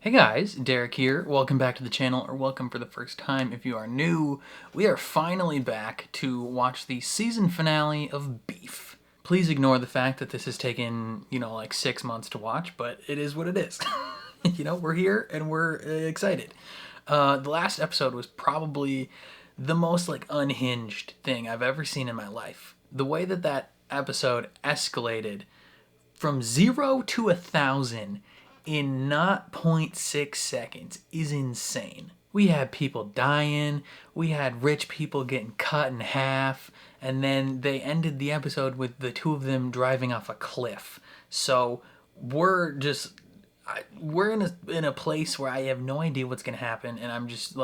Hey guys, Derek here. Welcome back to the channel, or welcome for the first time if you are new. We are finally back to watch the season finale of Beef. Please ignore the fact that this has taken, like 6 months to watch, but it is what it is. We're here and we're excited. The last episode was probably the most unhinged thing I've ever seen in my life. The way that episode escalated from 0 to 1,000 in not 0.6 seconds is insane. We had people dying, we had rich people getting cut in half, and then they ended the episode with the two of them driving off a cliff. So we're in a place where I have no idea what's gonna happen, and I'm just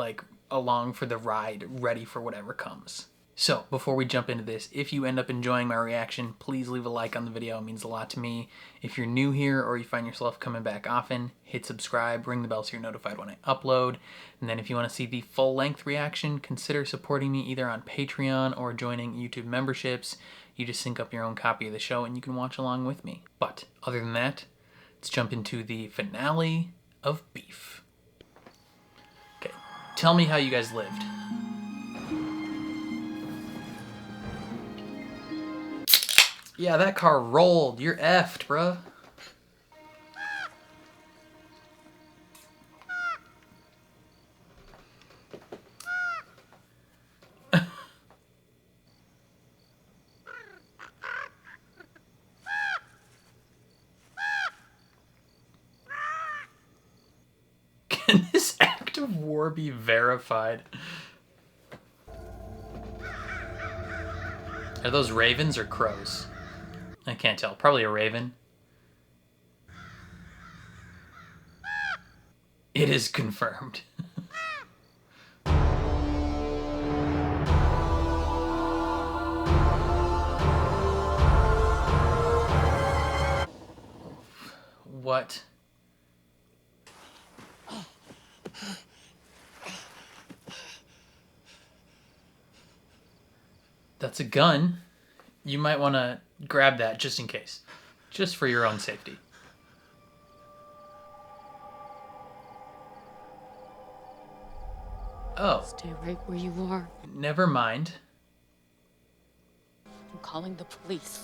along for the ride, ready for whatever comes. So, before we jump into this, if you end up enjoying my reaction, please leave a like on the video. It means a lot to me. If you're new here or you find yourself coming back often, hit subscribe, ring the bell so you're notified when I upload. And then if you want to see the full-length reaction, consider supporting me either on Patreon or joining YouTube memberships. You just sync up your own copy of the show and you can watch along with me. But, other than that, let's jump into the finale of Beef. Okay, tell me how you guys lived. Yeah, that car rolled. You're effed, bruh. Can this act of war be verified? Are those ravens or crows? I can't tell. Probably a raven. It is confirmed. What? That's a gun. You might want to grab that just in case. Just for your own safety. Oh. Stay right where you are. Never mind. I'm calling the police.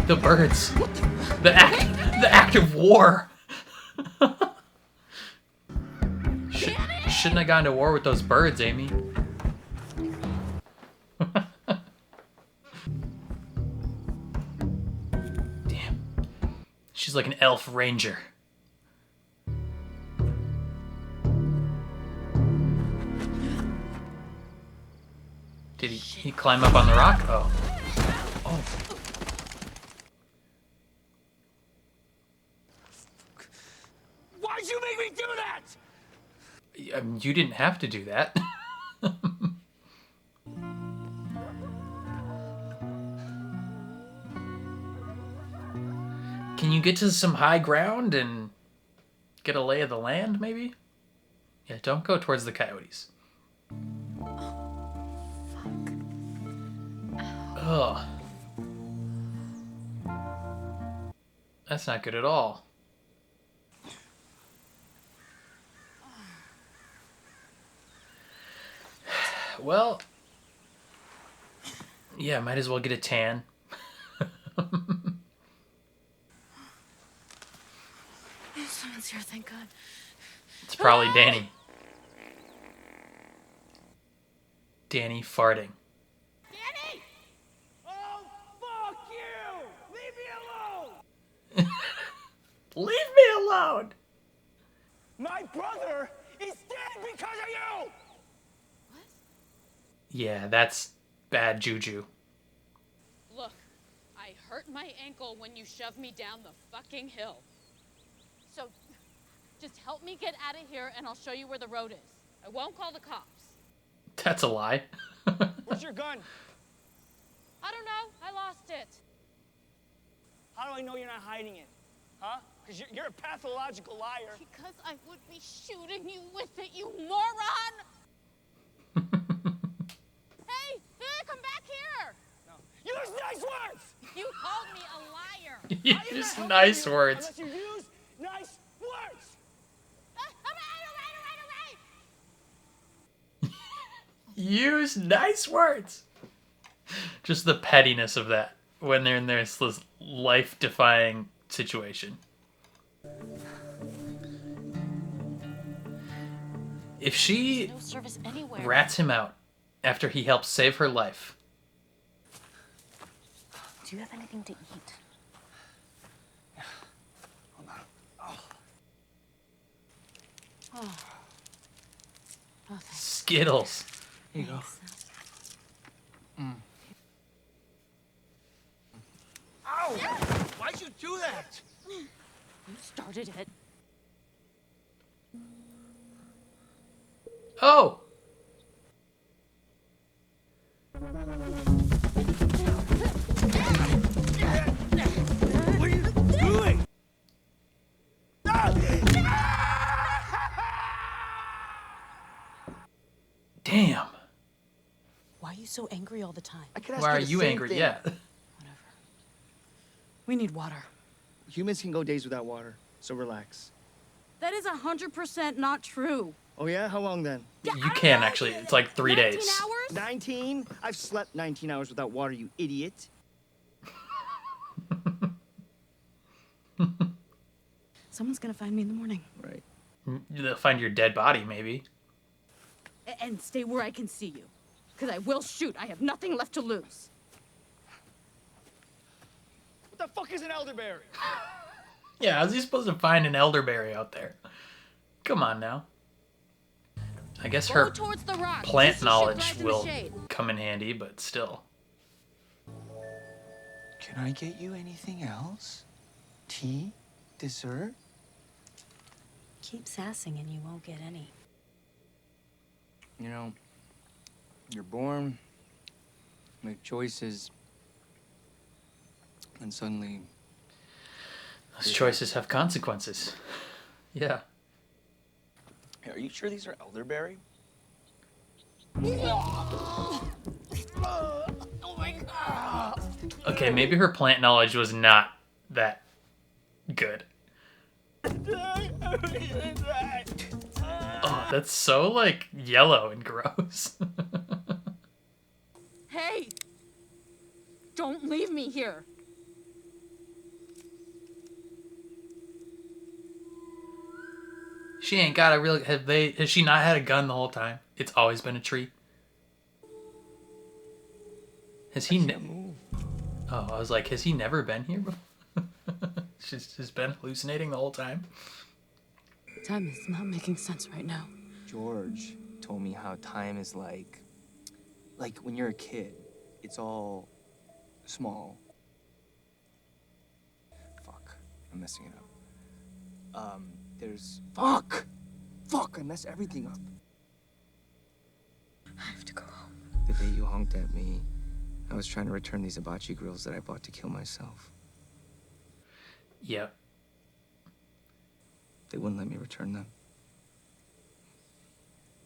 The birds. The act of war. Shouldn't have gone to war with those birds, Amy. Damn. She's like an elf ranger. Did he climb up on the rock? Oh. Oh. Why'd you make me do that? You didn't have to do that. Can you get to some high ground and get a lay of the land, maybe? Yeah, don't go towards the coyotes. Ugh. That's not good at all. Well, yeah, might as well get a tan. Someone's here, thank God. It's probably Danny. Danny farting. Danny! Oh, fuck you! Leave me alone! Leave me alone! My brother is dead because of you! What? Yeah, that's bad juju. Look, I hurt my ankle when you shoved me down the fucking hill. So, just help me get out of here and I'll show you where the road is. I won't call the cops. That's a lie. Where's your gun? I don't know. I lost it. How do I know you're not hiding it? Huh? Because you're a pathological liar. Because I would be shooting you with it, you moron! Hey, come back here! No. Use nice words! You called me a liar. Use nice words. Unless you use nice words. Use nice words. Just the pettiness of that when they're in this life-defying situation. If she No service anywhere. rats him out after he helps save her life, Do you have anything to eat? Hold on. Oh, thanks. Skittles. Here you go. Ow! Why'd you do that? You started it. Oh! What are you doing? Damn. Why are you so angry all the time? I could ask Why are the you same angry? thing. Yeah. Whatever. We need water. Humans can go days without water, so relax. That is 100% not true. Oh yeah? How long then? You can actually. It's like 3 19 days. hours? 19? I've slept 19 hours without water, you idiot. Someone's gonna find me in the morning. Right. They'll find your dead body, maybe. And stay where I can see you. Because I will shoot. I have nothing left to lose. What the fuck is an elderberry? Yeah, how's he supposed to find an elderberry out there? Come on now. I guess Go her towards the rock. plant You see knowledge shit in the will shade. come in handy, but still. Can I get you anything else? Tea? Dessert? Keep sassing and you won't get any. You know, you're born, make choices, and suddenly... Those choices have consequences. Yeah. Hey, are you sure these are elderberry? Okay, maybe her plant knowledge was not that good. Oh, that's so, like, yellow and gross. Hey! Don't leave me here. She ain't got a real... Has she not had a gun the whole time? It's always been a tree? Has he... Oh, I was like, has he never been here before? She's just been hallucinating the whole time? Time is not making sense right now. George told me how time is like when you're a kid. It's all small. Fuck, I'm messing it up. There's... Fuck! Fuck, I messed everything up. I have to go home. The day you honked at me, I was trying to return these hibachi grills that I bought to kill myself. Yep. They wouldn't let me return them.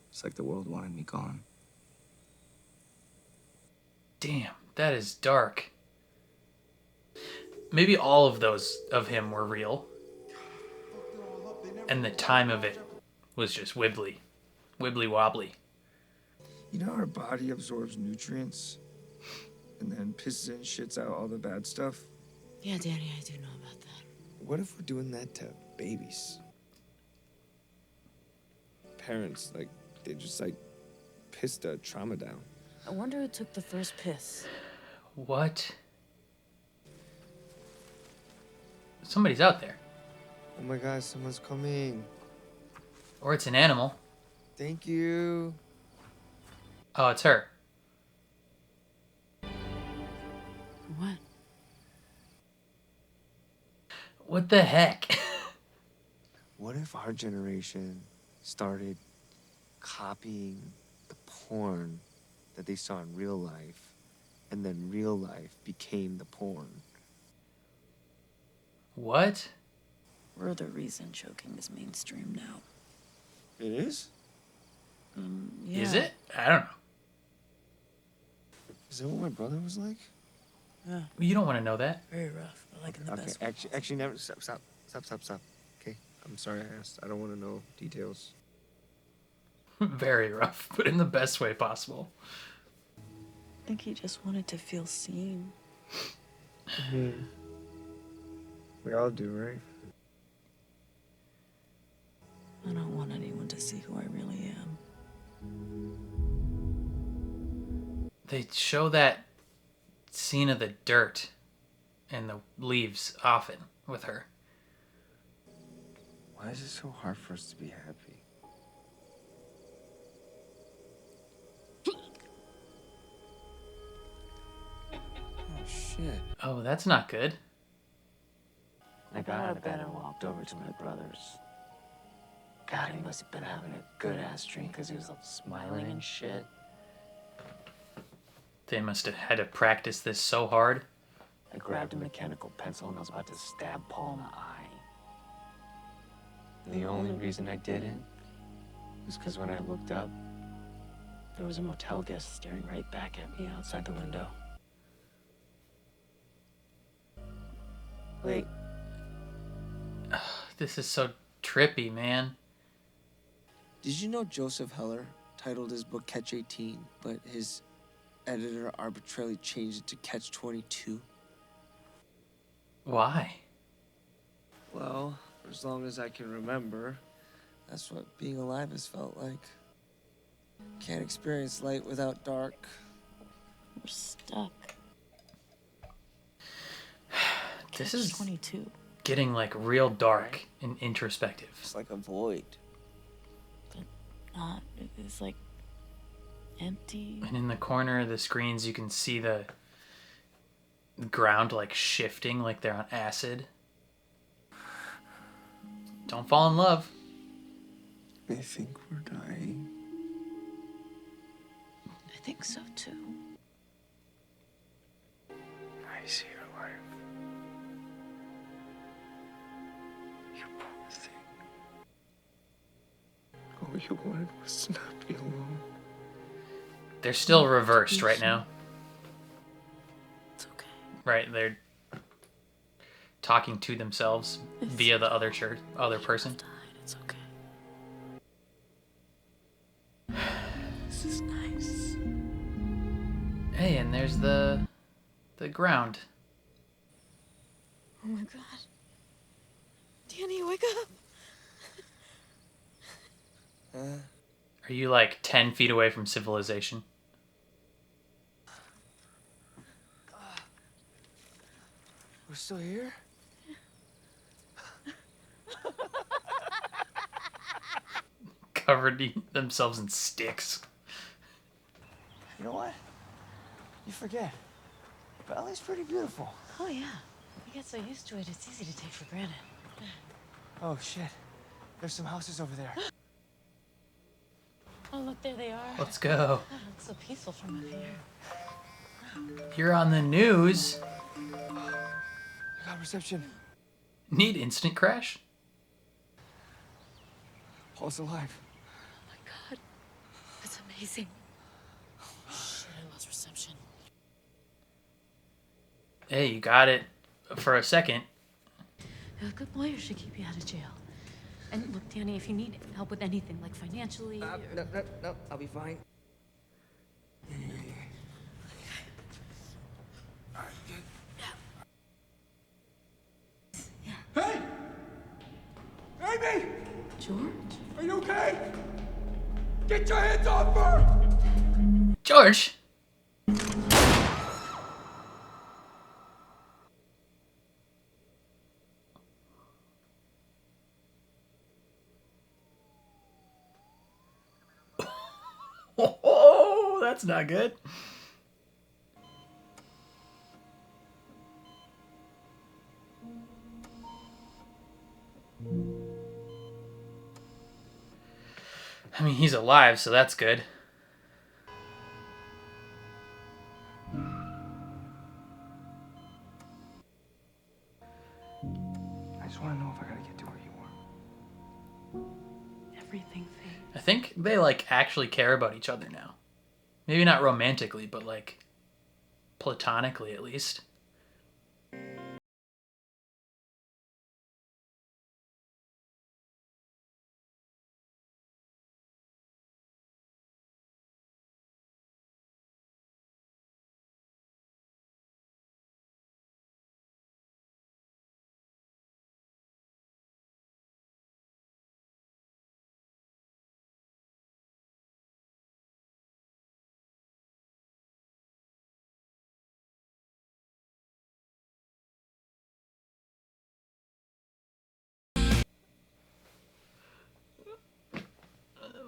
It's like the world wanted me gone. Damn, that is dark. Maybe all of those of him were real. And the time of it was just wibbly. Wibbly wobbly. You know our body absorbs nutrients and then pisses and shits out all the bad stuff? Yeah, Danny, I do know about that. What if we're doing that to babies? Parents, like, they just, like, piss the trauma down. I wonder who took the first piss. What? Somebody's out there. Oh my gosh, someone's coming. Or it's an animal. Thank you. Oh, it's her. What? What the heck? What if our generation started copying the porn that they saw in real life, and then real life became the porn? What? We're the reason choking is mainstream now. It is? Yeah. Is it? I don't know. Is that what my brother was like? You don't want to know that. Very rough, but like in the Okay, best way. actually, never. Stop. Okay, I'm sorry I asked. I don't want to know details. Very rough, but in the best way possible. I think he just wanted to feel seen. We all do, right? I don't want anyone to see who I really am. They show that scene of the dirt and the leaves often with her. Why is it so hard for us to be happy? Oh, shit. Oh, that's not good. I got out of bed and walked over to my brother's. God, he must have been having a good ass drink because he was all smiling and shit. They must have had to practice this so hard. I grabbed a mechanical pencil and I was about to stab Paul in the eye. The only reason I didn't was because when I looked up, there was a motel guest staring right back at me outside the window. Wait, This is so trippy, man. did you know Joseph Heller titled his book Catch 18, but his editor arbitrarily changed it to Catch 22? Why? Well, for as long as I can remember, that's what being alive has felt like. Can't experience light without dark. We're stuck. This is 22. getting like real dark and introspective. It's like a void. Not. It's like empty. And in the corner of the screens, you can see the ground like shifting like they're on acid. Don't fall in love. I think we're dying. I think so too. I see your life. You poor thing. All you wanted was to not be alone. They're still reversed right now. It's okay. Right, they're talking to themselves via the other person. Died. It's okay. This is nice. Hey, and there's the ground. Oh my god. Danny, wake up. Are you like 10 feet away from civilization? We're still here? Covered themselves in sticks. You know what? You forget. Ballet's pretty beautiful. Oh, yeah. You get so used to it, it's easy to take for granted. Oh, shit. There's some houses over there. Oh, look, there they are. Let's go. Oh, it's so peaceful from up here. You're on the news. I got reception. Need instant crash? Paul's alive. Oh my god. That's amazing. Shit, I lost reception. Hey, you got it for a second. A good lawyer should keep you out of jail. And look, Danny, if you need help with anything, like financially, or... No, I'll be fine. Hey! Amy! George? Are you okay? Get your hands off her! George! Oh, that's not good. I mean, he's alive, so that's good. I just want to know if I gotta get to where you are. Everything fades. I think they, like, actually care about each other now. Maybe not romantically, but, like, platonically at least.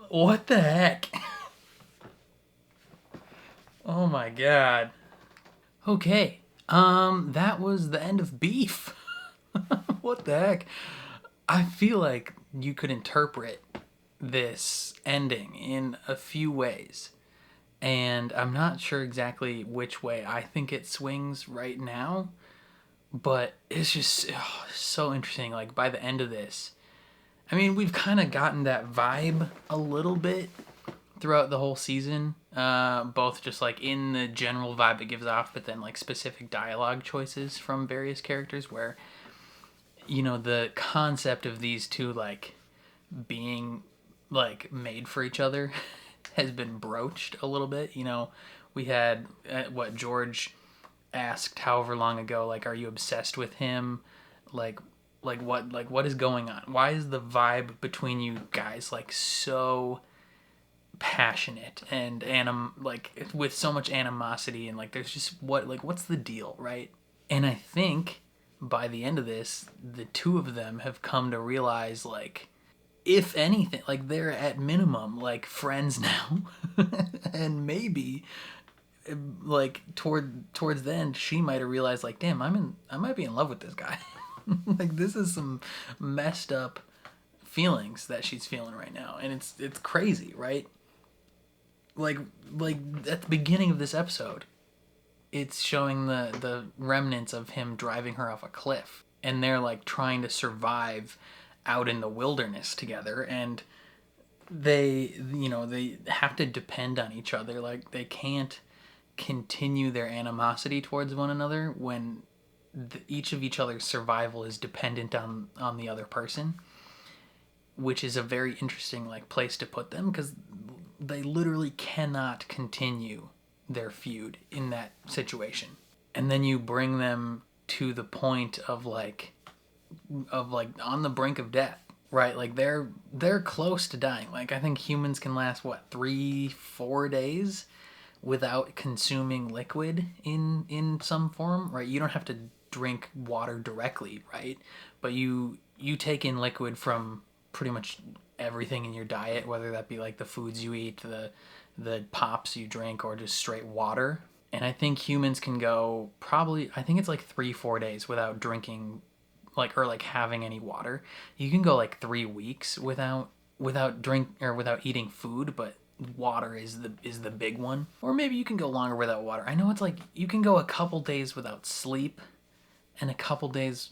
What the heck? Oh my god. Okay. That was the end of Beef. What the heck? I feel like you could interpret this ending in a few ways. And I'm not sure exactly which way I think it swings right now, but it's just so interesting. Like, by the end of this, I mean, we've kind of gotten that vibe a little bit throughout the whole season, both just like in the general vibe it gives off, but then like specific dialogue choices from various characters where, you know, the concept of these two like being like made for each other has been broached a little bit. You know, we had what George asked however long ago, like, are you obsessed with him? Like, what is going on? Why is the vibe between you guys like so passionate and like with so much animosity, and like there's just what's the deal, right? And I think by the end of this, the two of them have come to realize, like, if anything, like they're at minimum like friends now. And maybe like towards the end she might have realized, like, damn, I might be in love with this guy. Like, this is some messed up feelings that she's feeling right now, and it's crazy, right? Like at the beginning of this episode, it's showing the remnants of him driving her off a cliff, and they're like trying to survive out in the wilderness together, and they, you know, they have to depend on each other. Like, they can't continue their animosity towards one another when each of each other's survival is dependent on the other person, which is a very interesting like place to put them, because they literally cannot continue their feud in that situation. And then you bring them to the point of like on the brink of death, right? Like, they're close to dying. Like, I think humans can last what, 3-4 days without consuming liquid in some form, right? You don't have to drink water directly, right? But you take in liquid from pretty much everything in your diet, whether that be like the foods you eat, the pops you drink, or just straight water. And I think humans can go probably, I think it's like 3-4 days without drinking, like, or like having any water. You can go like 3 weeks without drink or without eating food, but water is the big one. Or maybe you can go longer without water. I know it's like you can go a couple days without sleep and a couple days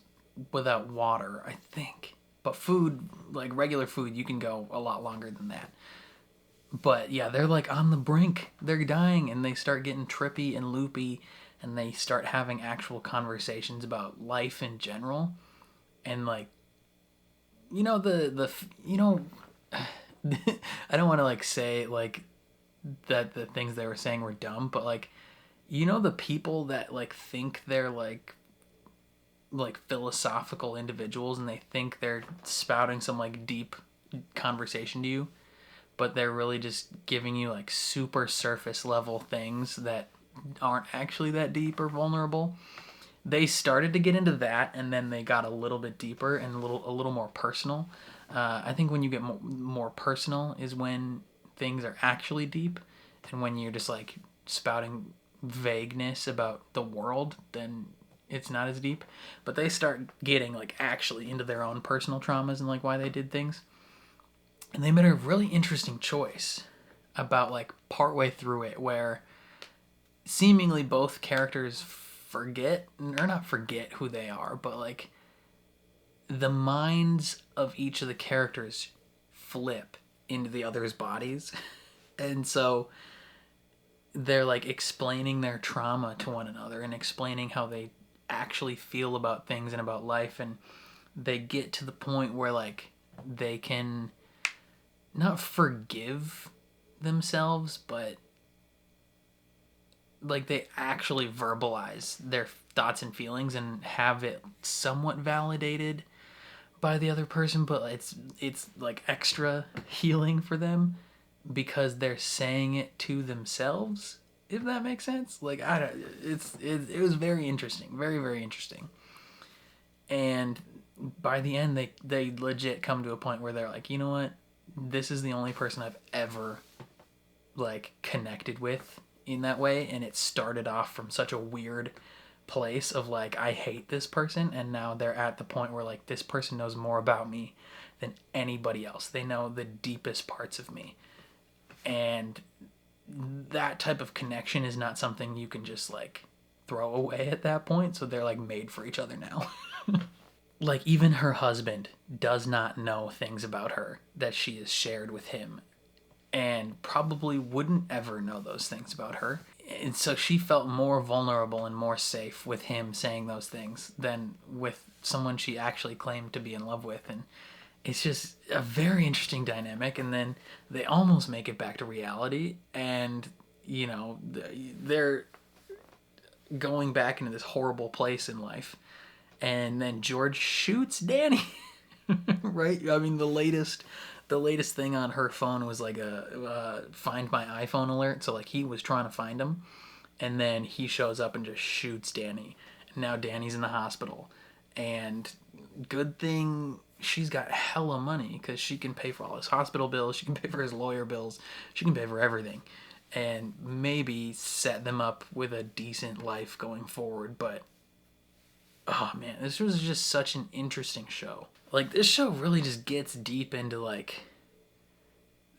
without water, I think. But food, like regular food, you can go a lot longer than that. But yeah, they're like on the brink. They're dying, and they start getting trippy and loopy, and they start having actual conversations about life in general. And like, you know, the you know, I don't want to like say like that the things they were saying were dumb, but like, you know, the people that like think they're like philosophical individuals, and they think they're spouting some like deep conversation to you, but they're really just giving you like super surface level things that aren't actually that deep or vulnerable. They started to get into that, and then they got a little bit deeper and a little more personal. I think when you get more personal is when things are actually deep, and when you're just like spouting vagueness about the world, then it's not as deep. But they start getting like actually into their own personal traumas and like why they did things. And they made a really interesting choice about like partway through it, where seemingly both characters forget, or not forget who they are, but like the minds of each of the characters flip into the other's bodies. And so they're like explaining their trauma to one another and explaining how they actually feel about things and about life. And they get to the point where like they can not forgive themselves, but like they actually verbalize their thoughts and feelings and have it somewhat validated by the other person. But it's like extra healing for them because they're saying it to themselves, if that makes sense. Like, I don't, it was very interesting, very, very interesting. And by the end, they legit come to a point where they're like, you know what, this is the only person I've ever like connected with in that way, and it started off from such a weird place of like, I hate this person, and now they're at the point where like this person knows more about me than anybody else. They know the deepest parts of me, and that type of connection is not something you can just like throw away at that point. So they're like made for each other now. Like even her husband does not know things about her that she has shared with him, and probably wouldn't ever know those things about her. And so she felt more vulnerable and more safe with him saying those things than with someone she actually claimed to be in love with. And it's just a very interesting dynamic. And then they almost make it back to reality, and you know, they're going back into this horrible place in life, and then George shoots Danny. Right? I mean, the latest thing on her phone was like a find my iPhone alert. So like he was trying to find him, and then he shows up and just shoots Danny. And now Danny's in the hospital, and good thing she's got hella money because she can pay for all his hospital bills, she can pay for his lawyer bills, she can pay for everything, and maybe set them up with a decent life going forward. But oh man, this was just such an interesting show. Like this show really just gets deep into like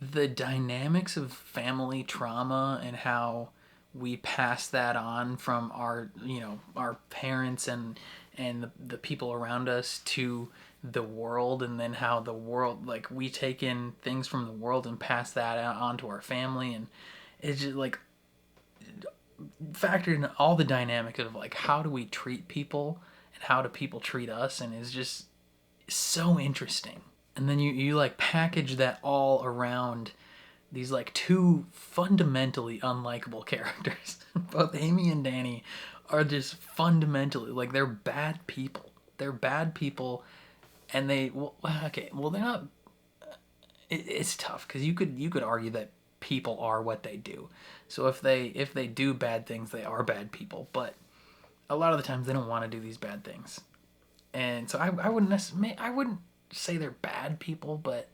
the dynamics of family trauma and how we pass that on from our, you know, our parents and the people around us to the world, and then how the world, like we take in things from the world and pass that on to our family. And it's just like factored in all the dynamics of like how do we treat people and how do people treat us, and it's just so interesting. And then you like package that all around these like two fundamentally unlikable characters. Both Amy and Danny are just fundamentally like, they're bad people. They're bad people, and they're not. It's tough because you could argue that people are what they do. So if they do bad things, they are bad people. But a lot of the times they don't want to do these bad things. And so I wouldn't say they're bad people, but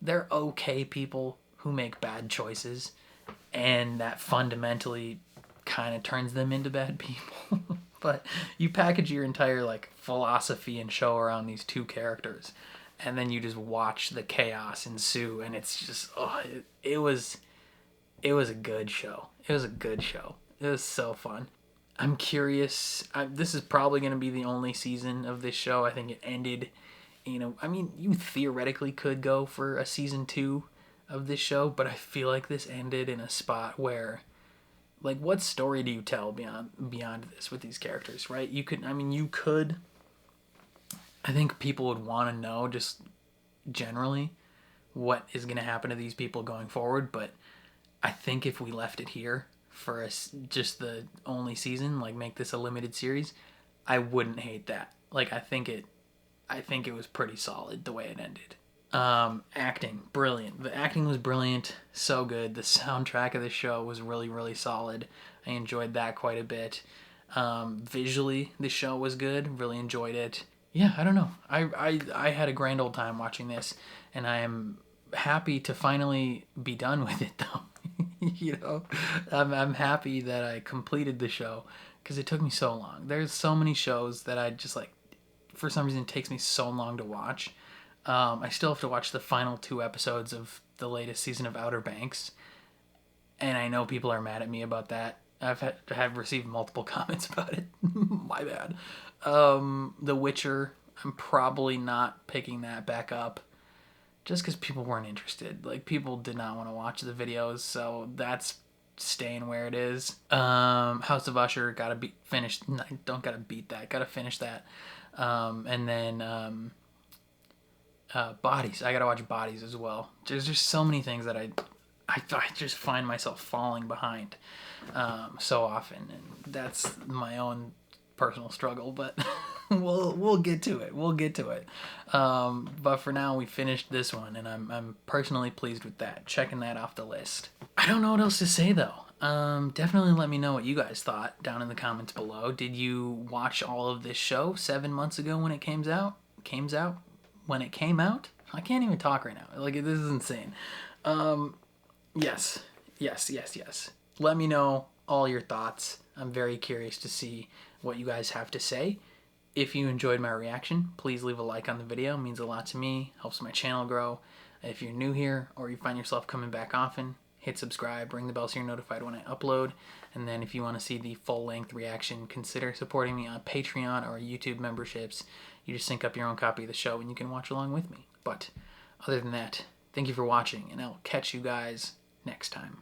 they're okay people who make bad choices, and that fundamentally kind of turns them into bad people. But you package your entire like philosophy and show around these two characters, and then you just watch the chaos ensue, and it's just it was a good show. It was a good show. It was so fun. I'm curious. This is probably going to be the only season of this show. I think it ended, you know, I mean, you theoretically could go for a season 2 of this show, but I feel like this ended in a spot where, like, what story do you tell beyond this with these characters, right? You could, I think people would want to know just generally what is going to happen to these people going forward, but I think if we left it here for just the only season, like make this a limited series, I wouldn't hate that. Like I think it was pretty solid the way it ended. Acting, brilliant. The acting was brilliant, so good. The soundtrack of the show was really, really solid. I enjoyed that quite a bit. Visually, the show was good. Really enjoyed it. Yeah, I don't know. I had a grand old time watching this, and I am happy to finally be done with it, though. You know, I'm happy that I completed the show because it took me so long. There's so many shows that I just like, for some reason, it takes me so long to watch. I still have to watch the final 2 episodes of the latest season of Outer Banks, and I know people are mad at me about that. I've received multiple comments about it. My bad. The Witcher, I'm probably not picking that back up just because people weren't interested. Like, people did not want to watch the videos, so that's staying where it is. House of Usher, gotta finish that. And then Bodies, I gotta watch Bodies as well. There's just so many things that I just find myself falling behind so often, and that's my own personal struggle, but we'll get to it. But for now, we finished this one, and I'm personally pleased with that. Checking that off the list. I don't know what else to say though. Definitely let me know what you guys thought down in the comments below. Did you watch all of this show 7 months ago when it came out? When it came out? I can't even talk right now. Like, this is insane. Yes. Let me know all your thoughts. I'm very curious to see what you guys have to say. If you enjoyed my reaction, please leave a like on the video. It means a lot to me, helps my channel grow. If you're new here or you find yourself coming back often, hit subscribe, ring the bell so you're notified when I upload. And then if you want to see the full-length reaction, consider supporting me on Patreon or YouTube memberships. You just sync up your own copy of the show and you can watch along with me. But other than that, thank you for watching, and I'll catch you guys next time.